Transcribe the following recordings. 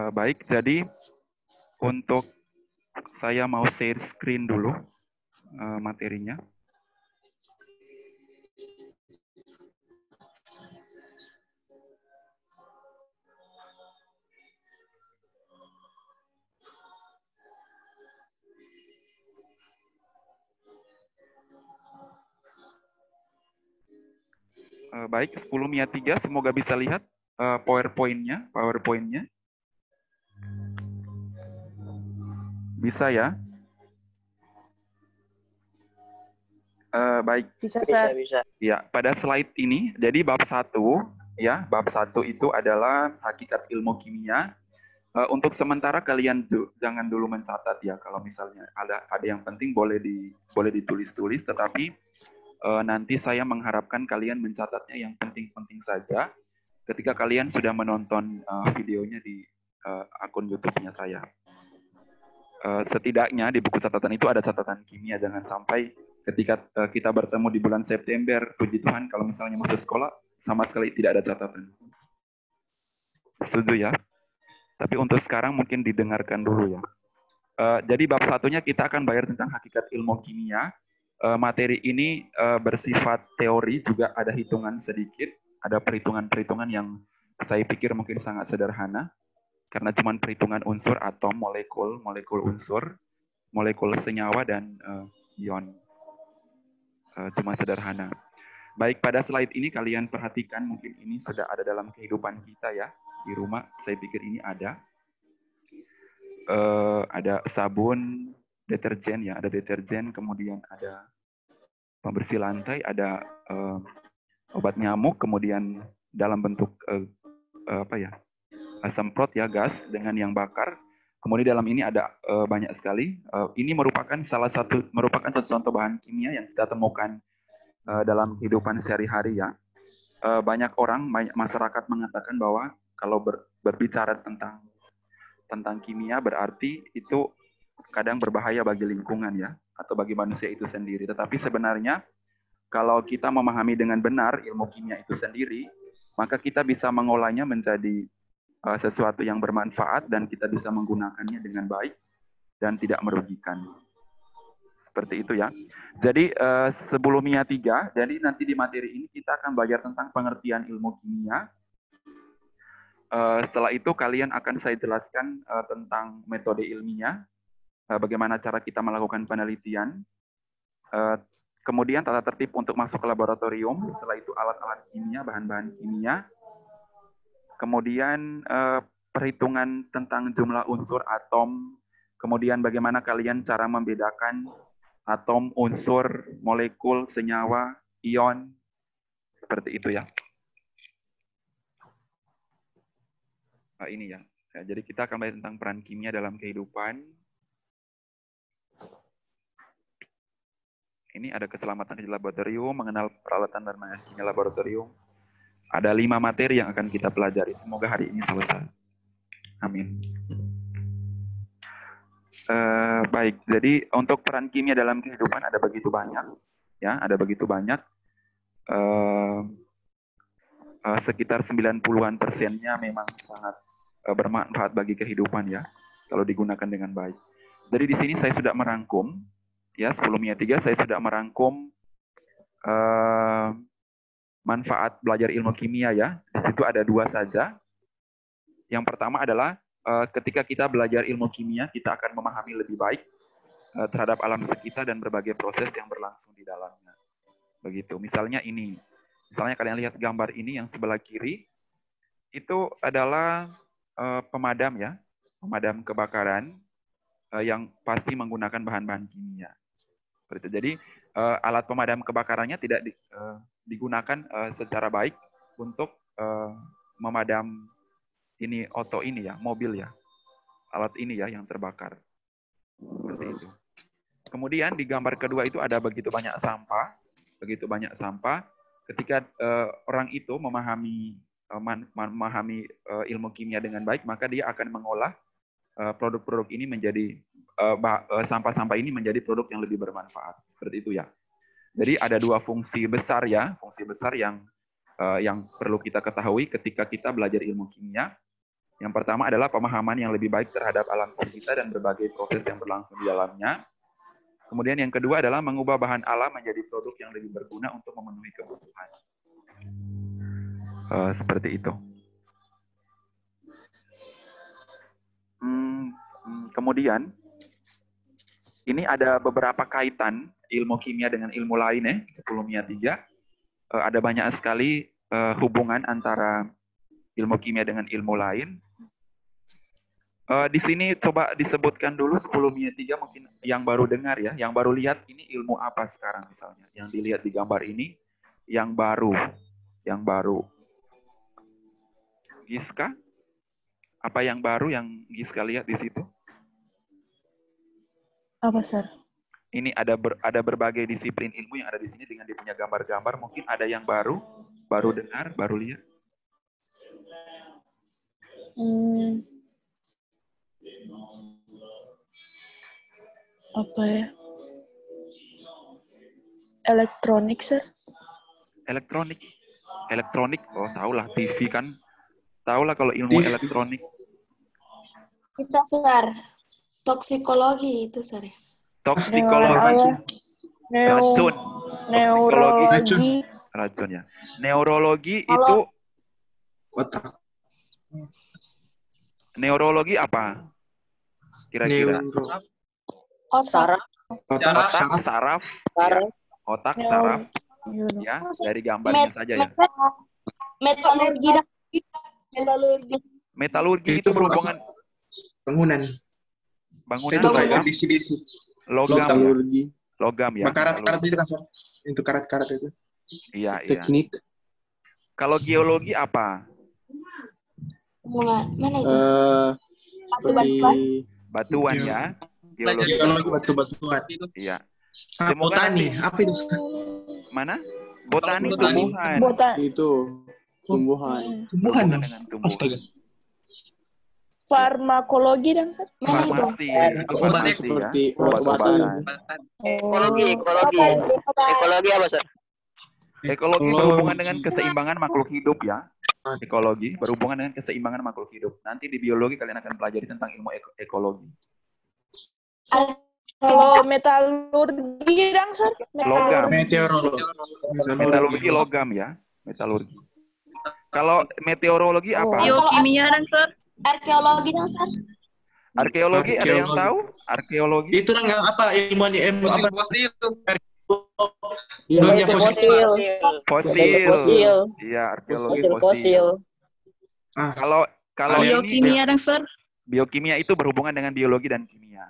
Baik, jadi untuk saya mau share screen dulu materinya. Baik, 10 Mia 3, semoga bisa lihat PowerPoint-nya. Bisa ya? Baik. Bisa, bisa. Ya, pada slide ini, jadi bab 1, ya, bab 1 itu adalah hakikat ilmu kimia. Untuk sementara kalian jangan dulu mencatat ya. Kalau misalnya ada yang penting boleh ditulis-tulis, tetapi nanti saya mengharapkan kalian mencatatnya yang penting-penting saja ketika kalian sudah menonton videonya di akun YouTube-nya saya. Setidaknya di buku catatan itu ada catatan kimia, jangan sampai ketika kita bertemu di bulan September, puji Tuhan kalau misalnya masuk sekolah sama sekali tidak ada catatan. Setuju ya? Tapi untuk sekarang mungkin didengarkan dulu ya. Jadi bab satunya kita akan belajar tentang hakikat ilmu kimia. Materi ini bersifat teori, juga ada hitungan sedikit, ada perhitungan-perhitungan yang saya pikir mungkin sangat sederhana, karena cuma perhitungan unsur atom, molekul unsur, molekul senyawa, dan ion. Cuma sederhana. Baik, pada slide ini kalian perhatikan, mungkin ini sudah ada dalam kehidupan kita ya, di rumah, saya pikir ini ada. Ada sabun, deterjen ya, ada deterjen, kemudian ada pembersih lantai, ada obat nyamuk, kemudian dalam bentuk semprot ya, gas dengan yang bakar. Kemudian dalam ini ada banyak sekali. Ini merupakan satu contoh bahan kimia yang kita temukan dalam kehidupan sehari-hari ya. Banyak masyarakat mengatakan bahwa kalau berbicara tentang kimia berarti itu kadang berbahaya bagi lingkungan ya, atau bagi manusia itu sendiri. Tetapi sebenarnya kalau kita memahami dengan benar ilmu kimia itu sendiri, maka kita bisa mengolahnya menjadi sesuatu yang bermanfaat dan kita bisa menggunakannya dengan baik dan tidak merugikan. Seperti itu ya. Jadi sebelum Mia 3, jadi nanti di materi ini kita akan belajar tentang pengertian ilmu kimia. Setelah itu kalian akan saya jelaskan tentang metode ilmiah, bagaimana cara kita melakukan penelitian, kemudian tata tertib untuk masuk ke laboratorium, setelah itu alat-alat kimia, bahan-bahan kimia, kemudian perhitungan tentang jumlah unsur atom, kemudian bagaimana kalian cara membedakan atom, unsur, molekul, senyawa, ion, seperti itu ya. Nah, ini ya. Jadi kita akan belajar tentang peran kimia dalam kehidupan. Ini ada keselamatan di laboratorium, mengenal peralatan dan bahan kimia laboratorium. Ada 5 materi yang akan kita pelajari. Semoga hari ini selesai. Amin. Baik, jadi untuk peran kimia dalam kehidupan ada begitu banyak. Ya, ada begitu banyak. Sekitar 90%-nya memang sangat bermanfaat bagi kehidupan ya, kalau digunakan dengan baik. Jadi di sini saya sudah merangkum, ya, sebelum Mia 3 saya sudah merangkum manfaat belajar ilmu kimia ya. Di situ ada 2 saja. Yang pertama adalah ketika kita belajar ilmu kimia, kita akan memahami lebih baik terhadap alam sekitar dan berbagai proses yang berlangsung di dalamnya. Begitu. Misalnya ini. Misalnya kalian lihat gambar ini yang sebelah kiri, itu adalah pemadam ya, pemadam kebakaran yang pasti menggunakan bahan-bahan kimia. Jadi alat pemadam kebakarannya tidak digunakan secara baik untuk memadam ini ini ya, mobil ya, alat ini ya yang terbakar. Seperti itu. Kemudian di gambar kedua itu ada begitu banyak sampah, Ketika orang itu memahami ilmu kimia dengan baik, maka dia akan mengolah produk-produk ini menjadi sampah-sampah ini menjadi produk yang lebih bermanfaat. Seperti itu ya. Jadi ada 2 fungsi besar ya, yang perlu kita ketahui ketika kita belajar ilmu kimia. Yang pertama adalah pemahaman yang lebih baik terhadap alam sekitar dan berbagai proses yang berlangsung di dalamnya. Kemudian yang kedua adalah mengubah bahan alam menjadi produk yang lebih berguna untuk memenuhi kebutuhan. Seperti itu. Kemudian, ini ada beberapa kaitan ilmu kimia dengan ilmu lain ya, sebelum MIA 3. Ada banyak sekali hubungan antara ilmu kimia dengan ilmu lain. Di sini coba disebutkan dulu sebelum MIA 3 mungkin yang baru dengar ya, yang baru lihat ini ilmu apa sekarang misalnya. Yang dilihat di gambar ini, yang baru. Giska? Apa yang baru yang Giska lihat di situ? Apa, Sir? Ini ada berbagai disiplin ilmu yang ada di sini dengan dia punya gambar-gambar. Mungkin ada yang baru dengar, baru lihat. Apa ya? Elektronik, Sir? Elektronik. Oh, tahulah TV kan. Tahulah kalau ilmu elektronik. Itu, Sir. Toksikologi itu, Sir. Toksikologi. Racun. Neurologi. Racun ya. Neurologi itu Otak. Neurologi apa? Kira-kira. Saraf. Otak, saraf. Ya. Otak, saraf. Ya, dari gambarnya saja ya. Metalurgi. Metalurgi itu berhubungan bangunan. Bangunan Itu kayak logam. DC. Logam ya. Karat-karat itu kan, Sir. Itu karat-karat itu. Iya. Teknik. Kalau geologi apa? Mana itu? Batuan ya. Geologi batu-batuan. Iya. Botani, apa itu? Mana? Botani tumbuhan. Itu tumbuhan. Tumbuhan. Dengan tumbuhan. Astaga. Farmakologi dan Sir? Farmasi. Itu farmasi ya. Seperti Obat-obatan. Ekologi apa, Sir? Ekologi berhubungan dengan keseimbangan makhluk hidup ya. Ekologi berhubungan dengan keseimbangan makhluk hidup. Nanti di biologi kalian akan pelajari tentang ilmu ekologi. Kalau metalurgi dan Sir? Logam. Meteorologi. Logam ya. Metalurgi. Kalau meteorologi apa? Biokimia dan Sir? Arkeologi dong, Sir. Arkeologi ada yang tahu? Arkeologi. Itu kan apa ilmu apa? Iya, Fosil. Iya, arkeologi fosil. Kalau Biokimia dan Sir? biokimia itu berhubungan dengan biologi dan kimia.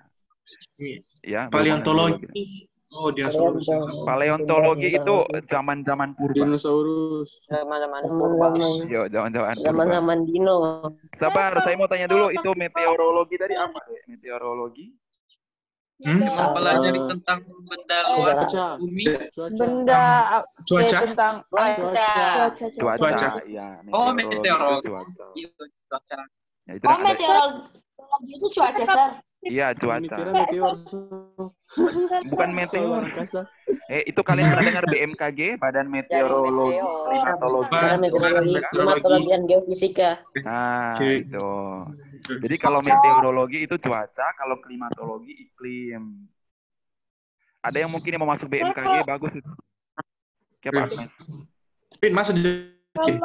Ya, Paleontologi. Oh, dia paleontologi itu zaman-zaman purba. dinosaurus. Zaman-zaman purba. Yo, zaman-zaman purba. Zaman-zaman dino. Sabar, saya mau tanya dulu itu meteorologi dari apa? Meteorologi? Mempelajari tentang benda luar Cuaca. bumi. Benda Cuaca. tentang Cuaca. Ya, Oh, meteorologi. meteorologi. Cuaca. Ya, itu Oh, ada- meteorologi itu cuaca, Sir. Iya, Kira cuaca. meteor. Bukan meteor. Angkasa. Itu kalian pernah dengar BMKG, Badan Meteorologi, Klimatologi. Klimatologi dan geofisika. Nah, Oke. itu. Jadi kalau meteorologi itu cuaca, kalau klimatologi iklim. Ada yang mungkin yang mau masuk BMKG, bagus itu. Siapa? Agnes? Pin masuk di Kalau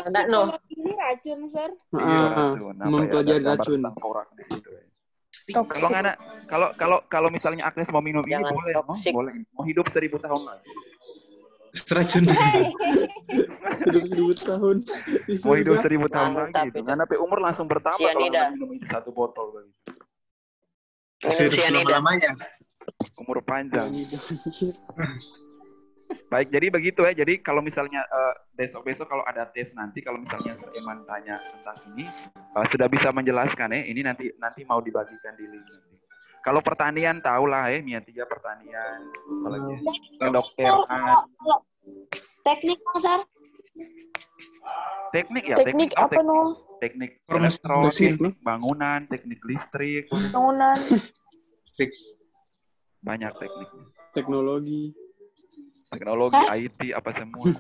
Enggak, no. toksikologi ini racun, Sir. Iya, racun. Apa ya, Mempelajari ada gambar racun. tentang torak di situ ya. Kalau nggak ada, kalau misalnya Agnes mau minum ini Jangan boleh, toksik. boleh. Mau hidup 1000 tahun lagi. seracun. Hidup 1000 tahun. Di Mau hidup surga. 1000 tahun Mantap lagi itu. itu. Karena umur langsung bertambah kalau Cyanida. nggak minum itu 1 botol begitu. Hidup selama-lamanya. Umur panjang. Baik, jadi begitu ya. Jadi kalau misalnya besok-besok kalau ada tes nanti, kalau misalnya Eman tanya tentang ini, sudah bisa menjelaskan ya. Ini nanti mau dibagikan di link nanti. Kalau pertanian tahulah ya, MIA 3 pertanian, apalagi kedokteran. Teknik, Bang, Sir. Teknik ya, Teknik oh, apa no? teknik Farmasi. elektro, teknik bangunan, teknik listrik, Bangunan. banyak teknik. Teknologi. Teknologi, IT, apa semua.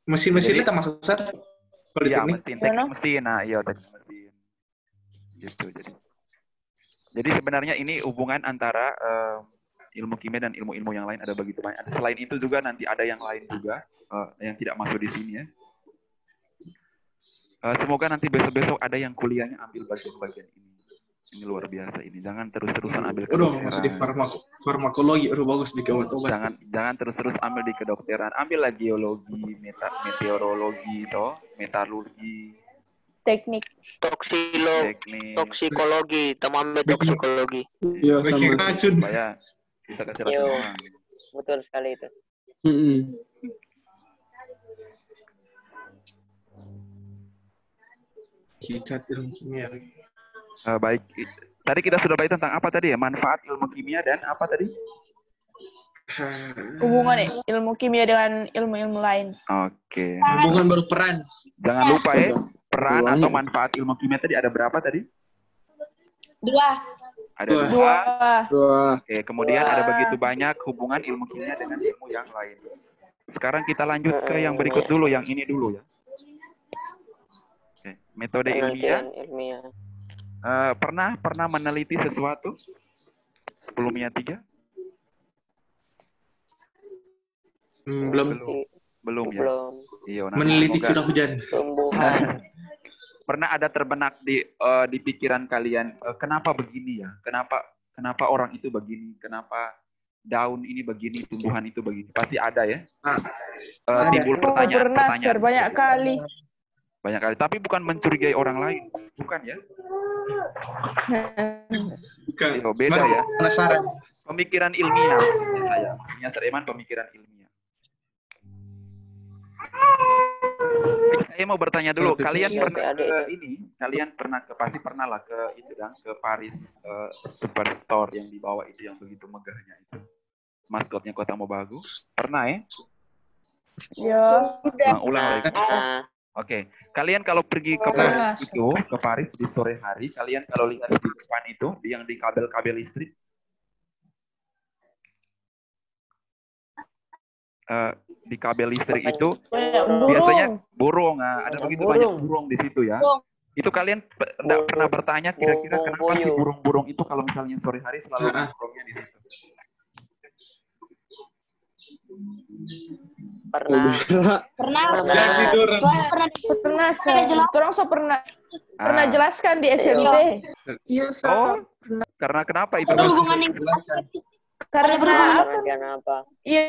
Mesin-mesinnya termasuk, Sir? Politeknik. Iya, mesin, teknik mesin. Nah, iya teknik mesin. Gitu. Jadi sebenarnya ini hubungan antara ilmu kimia dan ilmu-ilmu yang lain ada begitu banyak. Selain itu juga nanti ada yang lain juga yang tidak masuk di sini ya. Semoga nanti besok-besok ada yang kuliahnya ambil bagian-bagian ini. Ini luar biasa ini. Jangan terus-terusan ambil Masih di kedokteran. farmakologi, bagus di obat-obat. Jangan terus-terus ambil di kedokteran. Ambil lagi geologi, meteorologi, metalurgi, Teknik. teknik. Toksikologi, teman toksikologi. Iya, Bagi sama. racun. Supaya bisa kasih racun Yo. orang. Betul sekali itu. Mm-mm. Hakikat ilmu kimia. Baik. Tadi kita sudah bahas tentang apa tadi ya? Manfaat ilmu kimia dan apa tadi? Hubungan ilmu kimia dengan ilmu-ilmu lain. Oke. Hubungan baru peran. Jangan lupa ya, peran Dua. atau manfaat ilmu kimia tadi ada berapa tadi? 2. Ada Dua. dua. Dua. Oke, kemudian ada begitu banyak hubungan ilmu kimia dengan ilmu yang lain. Sekarang kita lanjut ke yang berikut dulu, yang ini dulu ya. Oke, metode ilmiah. Penelitian ilmiah. Pernah meneliti sesuatu sebelumnya 3? Belum ya. Belum. Iya, nah, Meneliti semoga- curah hujan. Tumbuhan. Pernah ada terbenak di pikiran kalian kenapa begini ya? Kenapa orang itu begini? Kenapa daun ini begini, tumbuhan itu begini? Pasti ada ya. Timbul pertanyaan. Pernah, Sir, banyak kali. Banyak kali. Tapi bukan mencurigai orang lain, bukan ya? Bukan. Iya, beda ya. Penasaran. Pemikiran ilmiah. Saya punya Sreiman pemikiran ilmiah. Saya mau bertanya dulu, Satu kalian kecil, pernah adik. ke ini? Kalian pasti pernah lah ke itu kan, ke Paris Superstore yang di bawah itu yang begitu megahnya itu. Maskotnya Kota Mobagu. Pernah ya? Ya, Ulang lagi. Oke, kalian kalau pergi ke Pernah. Paris itu, ke Paris di sore hari, kalian kalau lihat di depan itu, yang di kabel-kabel listrik, di kabel listrik itu banyak biasanya burung. burung, ada Banyak begitu burung. banyak burung di situ ya. Burung. Itu kalian enggak pernah bertanya kira-kira Burung kenapa sih puyuh. burung-burung itu kalau misalnya sore hari selalu nongkrongnya di situ? Pernah. Pernah. Ya, tidur. Tuhan pernah Pernah, Sir. jelas. Kurang so pernah Ah. jelaskan di SMP. Iya, Sir. Oh, karena kenapa itu? ada hubungan yang Jelaskan. Karena Penelitian apa? Iyo,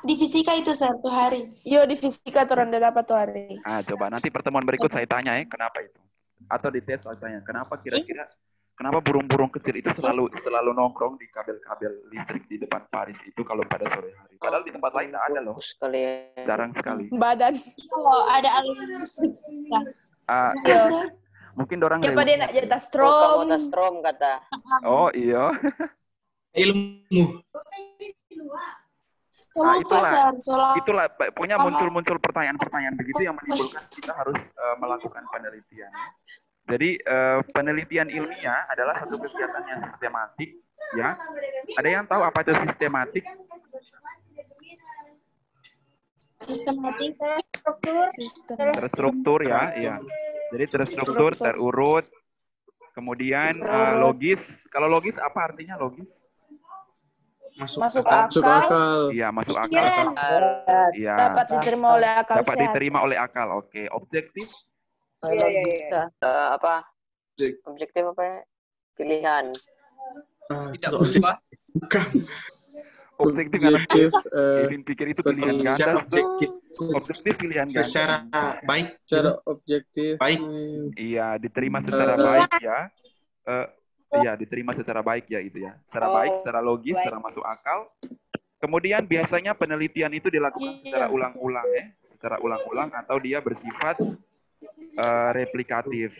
di fisika itu satu hari. di fisika tuh rendah dapat tuh hari. Coba nanti pertemuan berikut saya tanya ya kenapa itu. Atau di tes saya tanya kenapa kira-kira kenapa burung-burung kecil itu selalu nongkrong di kabel-kabel listrik di depan Paris itu kalau pada sore hari. Padahal di tempat lain nggak ada loh. Bagus sekali ya. Jarang sekali. Badan. Kalau ada aliran listrik. Ah, Ya, Iya. Sir. mungkin orang Siapa dia nak jatah Kamu strom? tas strom kata. Oh iya. Ilmu. Kalau itulah. pasar, soal Itulah punya muncul pertanyaan-pertanyaan begitu yang menimbulkan kita harus melakukan penelitian. Jadi penelitian ilmiah adalah satu kegiatan yang sistematik, ya. Ada yang tahu apa itu sistematik? sistematik. Terstruktur ya, iya. Jadi terstruktur, terurut, kemudian logis. Kalau logis apa artinya logis? Masuk Masuk Masuk akal. akal. Iya, masuk akal. Iya. Dapat diterima oleh akal Dapat sehat. diterima oleh akal. Oke, objektif. Bisa. Apa? Objek. Objektif apa ya? Pilihan. Tidak Objek. berubah. Bukan. Objektif karena Objektif Kevin pikir itu pilihan secara Secara ganda. objektif. Objektif pilihan ganda. Secara baik. secara objektif. Baik. Iya, diterima secara baik ya. Iya, diterima secara baik ya itu ya. Secara baik, secara logis, secara masuk akal. Kemudian biasanya penelitian itu dilakukan secara ulang-ulang ya. Secara ulang-ulang atau dia bersifat replikatif.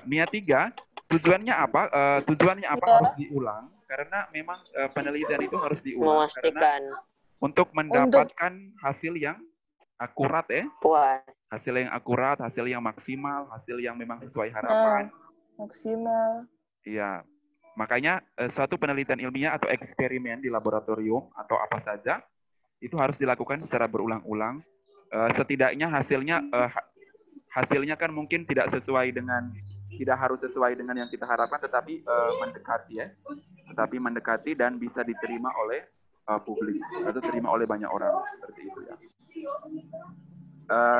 Mia 3, tujuannya apa? Tujuannya apa harus diulang? Karena memang penelitian itu harus diulang. Karena Memastikan untuk mendapatkan hasil yang akurat ya. puas. Hasil yang akurat, hasil yang maksimal, hasil yang memang sesuai harapan. Maksimal. Iya, makanya suatu penelitian ilmiah atau eksperimen di laboratorium atau apa saja itu harus dilakukan secara berulang-ulang setidaknya hasilnya kan mungkin tidak harus sesuai dengan yang kita harapkan, tetapi mendekati ya, dan bisa diterima oleh publik atau diterima oleh banyak orang seperti itu ya.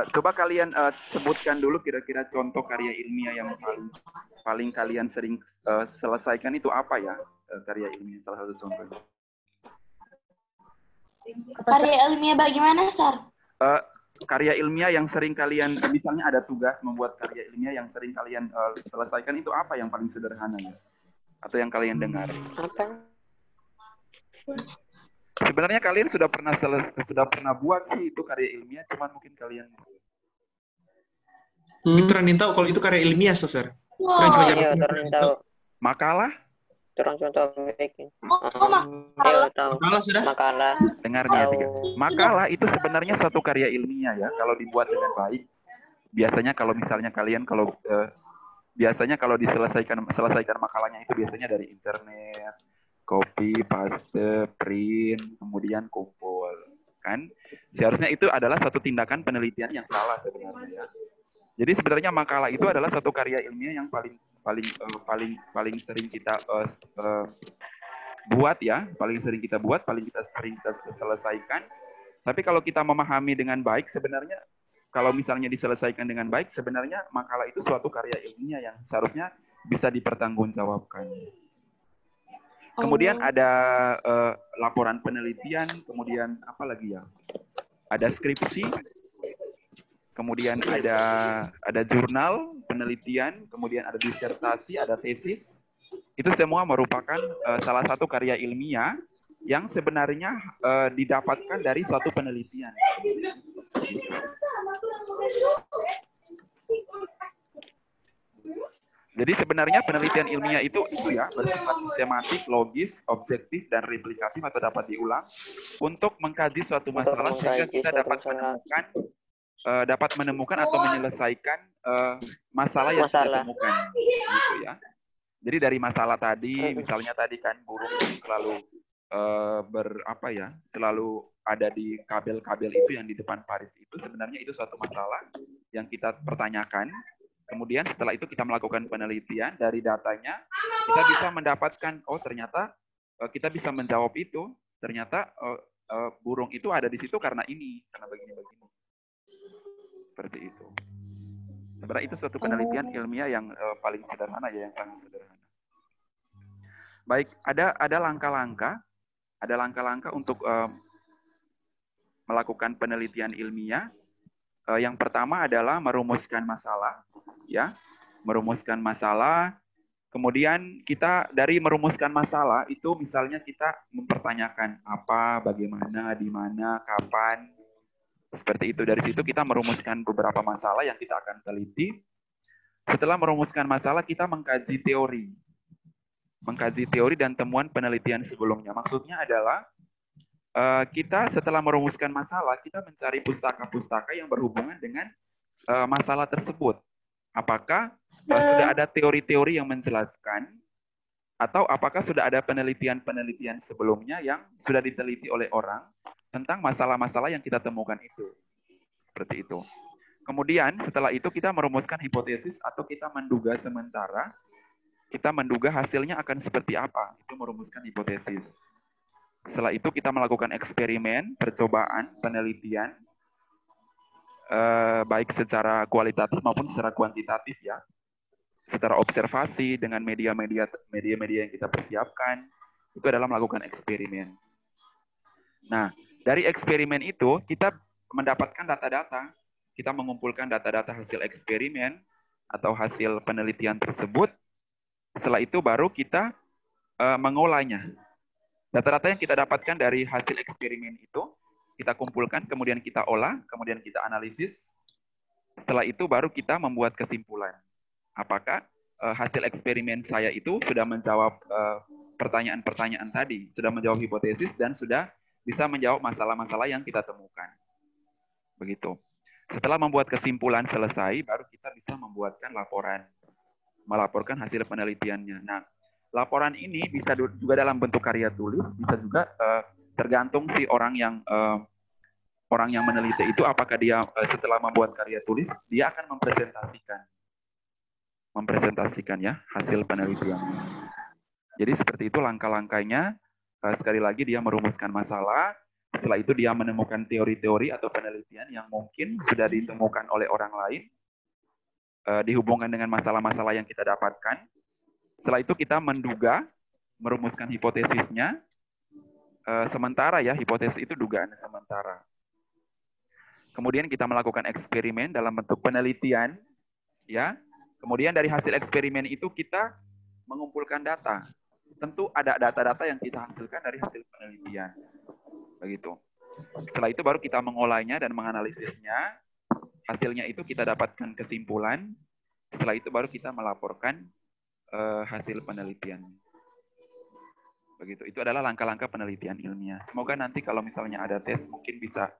Coba kalian sebutkan dulu kira-kira contoh karya ilmiah yang paling kalian sering selesaikan itu apa ya, karya ilmiah salah satu contohnya. Karya ilmiah bagaimana, Sar? Karya ilmiah yang sering kalian, misalnya ada tugas membuat karya ilmiah yang sering kalian selesaikan itu apa yang paling sederhana ya? Atau yang kalian dengar? Apa? Sebenarnya kalian sudah pernah buat sih itu karya ilmiah, cuman mungkin kalian Kita tahu kalau itu karya ilmiah, Sir. Iya, orang tahu. makalah. Orang contoh bikin. Makalah. Tahu. Makalah sudah? Makalah. Dengar. Tahu. Makalah itu sebenarnya suatu karya ilmiah ya, kalau dibuat dengan baik. Biasanya kalau misalnya kalian biasanya kalau selesaikan makalahnya itu biasanya dari internet, copy, paste, print, kemudian kumpul, kan? Seharusnya itu adalah satu tindakan penelitian yang salah sebenarnya ya. Jadi sebenarnya makalah itu adalah satu karya ilmiah yang paling sering kita buat ya, paling sering kita selesaikan. Tapi kalau kita memahami dengan baik, sebenarnya kalau misalnya diselesaikan dengan baik, sebenarnya makalah itu suatu karya ilmiah yang seharusnya bisa dipertanggungjawabkan. Kemudian ada laporan penelitian, kemudian apa lagi ya? Ada skripsi, kemudian ada jurnal penelitian, kemudian ada disertasi, ada tesis. Itu semua merupakan salah satu karya ilmiah yang sebenarnya didapatkan dari suatu penelitian. Jadi sebenarnya penelitian ilmiah itu ya bersifat sistematik, logis, objektif, dan replikatif atau dapat diulang untuk mengkaji suatu masalah sehingga kita dapat menemukan atau menyelesaikan masalah yang kita temukan, gitu ya. Jadi dari masalah tadi, misalnya tadi kan burung selalu selalu ada di kabel-kabel itu yang di depan Paris itu, sebenarnya itu suatu masalah yang kita pertanyakan. Kemudian setelah itu kita melakukan penelitian, dari datanya kita bisa mendapatkan, ternyata kita bisa menjawab itu, ternyata burung itu ada di situ karena begini-begini. Seperti itu. Sebenarnya itu suatu penelitian ilmiah yang paling sederhana ya, yang sangat sederhana. Baik, ada langkah-langkah untuk melakukan penelitian ilmiah. Yang pertama adalah merumuskan masalah, ya, merumuskan masalah. Kemudian kita dari merumuskan masalah itu misalnya kita mempertanyakan apa, bagaimana, di mana, kapan, seperti itu. Dari situ kita merumuskan beberapa masalah yang kita akan teliti. Setelah merumuskan masalah, kita mengkaji teori dan temuan penelitian sebelumnya. Maksudnya adalah kita setelah merumuskan masalah, kita mencari pustaka-pustaka yang berhubungan dengan masalah tersebut. Apakah sudah ada teori-teori yang menjelaskan, atau apakah sudah ada penelitian-penelitian sebelumnya yang sudah diteliti oleh orang tentang masalah-masalah yang kita temukan itu. Seperti itu. Kemudian setelah itu kita merumuskan hipotesis atau kita menduga sementara, kita menduga hasilnya akan seperti apa. Itu merumuskan hipotesis. Setelah itu kita melakukan eksperimen, percobaan, penelitian, baik secara kualitatif maupun secara kuantitatif ya. Secara observasi dengan media-media yang kita persiapkan, itu adalah melakukan eksperimen. Nah, dari eksperimen itu kita mendapatkan data-data. Kita mengumpulkan data-data hasil eksperimen atau hasil penelitian tersebut. Setelah itu baru kita mengolahnya. Data-data yang kita dapatkan dari hasil eksperimen itu, kita kumpulkan, kemudian kita olah, kemudian kita analisis. Setelah itu baru kita membuat kesimpulan. Apakah hasil eksperimen saya itu sudah menjawab pertanyaan-pertanyaan tadi, sudah menjawab hipotesis, dan sudah bisa menjawab masalah-masalah yang kita temukan. Begitu. Setelah membuat kesimpulan selesai, baru kita bisa membuatkan laporan. Melaporkan hasil penelitiannya. Nah, laporan ini bisa juga dalam bentuk karya tulis, bisa juga tergantung si orang yang orang yang meneliti itu apakah dia setelah membuat karya tulis, dia akan mempresentasikan ya hasil penelitiannya. Jadi seperti itu langkah-langkahnya. Sekali lagi dia merumuskan masalah, setelah itu dia menemukan teori-teori atau penelitian yang mungkin sudah ditemukan oleh orang lain, dihubungkan dengan masalah-masalah yang kita dapatkan. Setelah itu kita menduga, merumuskan hipotesisnya. Sementara ya, hipotesis itu dugaan sementara. Kemudian kita melakukan eksperimen dalam bentuk penelitian, ya. Kemudian dari hasil eksperimen itu kita mengumpulkan data. Tentu ada data-data yang kita hasilkan dari hasil penelitian. Begitu. Setelah itu baru kita mengolahnya dan menganalisisnya. Hasilnya itu kita dapatkan kesimpulan. Setelah itu baru kita melaporkan hasil penelitian. Begitu. Itu adalah langkah-langkah penelitian ilmiah. Semoga nanti kalau misalnya ada tes mungkin bisa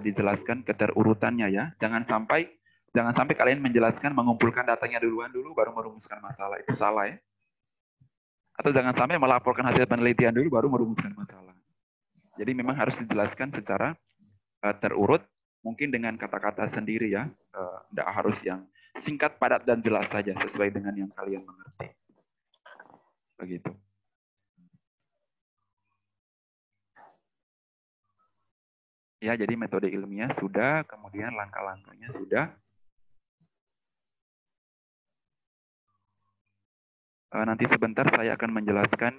dijelaskan keterurutannya ya. Jangan sampai kalian menjelaskan mengumpulkan datanya dulu baru merumuskan masalah. Itu salah ya. Atau jangan sampai melaporkan hasil penelitian dulu baru merumuskan masalah. Jadi memang harus dijelaskan secara terurut, mungkin dengan kata-kata sendiri ya. Tidak harus yang singkat, padat, dan jelas saja sesuai dengan yang kalian mengerti. Begitu. Ya, jadi metode ilmiah sudah, kemudian langkah-langkahnya sudah. Nanti sebentar saya akan menjelaskan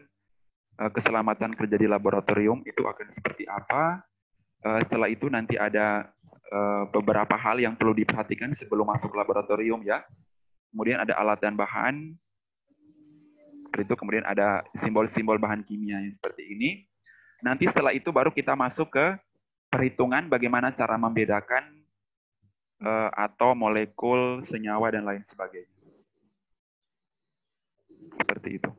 keselamatan kerja di laboratorium itu akan seperti apa. Setelah itu nanti ada beberapa hal yang perlu diperhatikan sebelum masuk laboratorium ya. Kemudian ada alat dan bahan. Seperti itu, kemudian ada simbol-simbol bahan kimia yang seperti ini. Nanti setelah itu baru kita masuk ke perhitungan bagaimana cara membedakan atom, molekul, senyawa, dan lain sebagainya. Seperti itu.